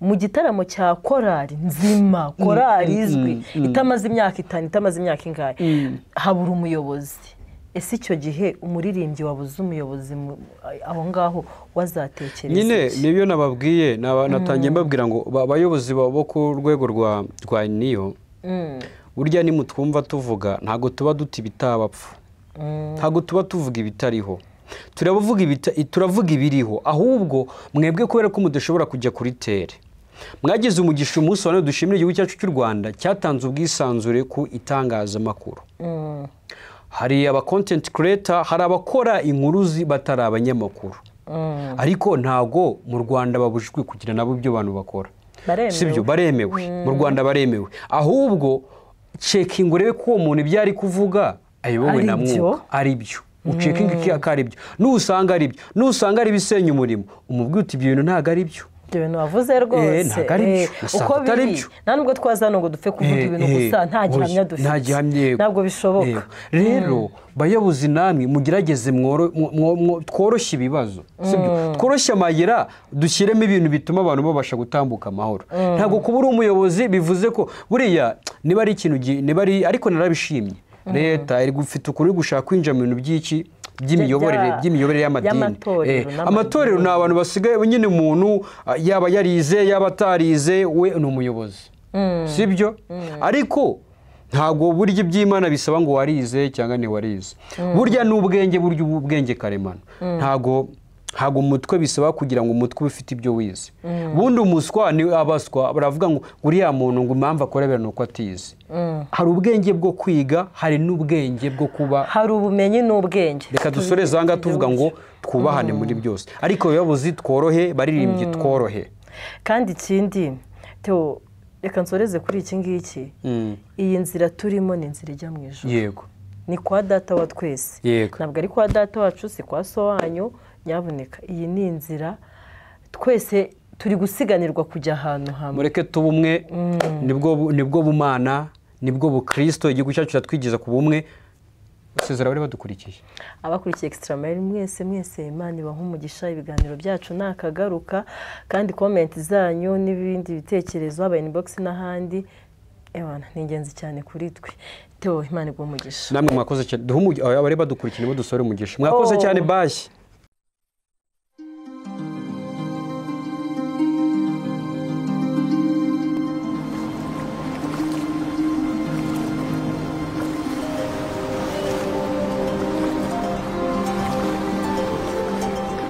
mu gitaramo cya korali nzima korali izwi itamaze imyaka 5 itamaze imyaka ingahe habura umuyobozi ese icyo gihe umuririmbyi wabuze umuyobozi aho ngaho wazatekereza nyine nibyo nababwiye natangiye mbabwira ngo abayobozi bo ku rwego rwa niyo burya ni mutwumva tuvuga ntago tuba duti bitabapfu ntago tuba tuvuga ibitariho turavuga ibiriho ahubwo mwebwe kubera ko mudashobora kujya kuri tere mwagize umugisha umunsi wa dushimira igihugu cyacu cy'u Rwanda cyatanze ubwisanzure ku itangazamakuru hari aba content creator hari abakora inkuru batari abanyamakuru ariko ntago mu Rwanda babujijwe kugira nabo ibyo bantu bakora sibyo baremewe mu Rwanda baremewe ahubwo checking urebe ko uwo muntu ibyo ari kuvuga ayobowe na mwuka ari byo ucekinga iki akari byo nusanga ari byo nusanga ari bisenya umurimo umubwira uti ibyo bintu ntago ari byo ibyo bintu wavuze rwose uko biri nta nubwo twazana ngo dupfe kuvuga ibintu gusa nta gihamya dufite ntabwo bishoboka rero bayobozi namwe mugerageze tworoshye ibibazo sibyo tworoshye amayira dushyiremo ibintu bituma abantu babasha gutambuka amahoro ntabwo kuba uri umuyobozi bivuze ko buriya niba ari ikintu ariko narabishimye leta iri gufite ukuri gushaka kwinjira mu bintu by'imiyoborere y'amadini amatorero ni abantu basigaye nyine umuntu yaba yarize yaba atarize we ni umuyobozi sibyo ariko ntabwo burya iby'Imana bisaba ngo warize cyangwa ntiwarize burya n'ubwenge burya ubwenge karemano ntabwo ntabwo umutwe bisaba kugira ngo umutwe ufite ibyo wize ubundi umuswa ni abaswa baravuga ngo uriya muntu ngo impamvu akora ibintu uko atize hari ubwenge bwo kwiga hari n'ubwenge bwo kuba hari ubumenyi n'ubwenge reka dusoreze aha ngaha tuvuga ngo twubahane muri byose ariko abayobozi tworohe baririmbye tworohe kandi ikindi Theo reka nsoreze kuri iki ngiki iyi nzira turimo ni inzira ijya mu ijuru yego ni kwa data wa twese yego ntabwo ari kwa data wacu si kwa so wanyu nyabuneka iyi ni inzira twese turi gusiganirwa kujya ahantu hamwe mureke tuba umwe nibwo bumana nibwo bukristo igihugu cyacu cyatwigiza ku bumwe usezera bari badukurikiye abakurikiye Extra Mile mwese Imana ibaha umugisha ibiganiro byacu nakagaruka kandi comment zanyu n'ibindi bitekerezo aba inbox n'ahandi ni ingenzi cyane kuri twe Theo Imana ibaha umugisha namwe mwakoze cyane abari badukurikiye nibo dusore umugisha mwakoze cyane bashi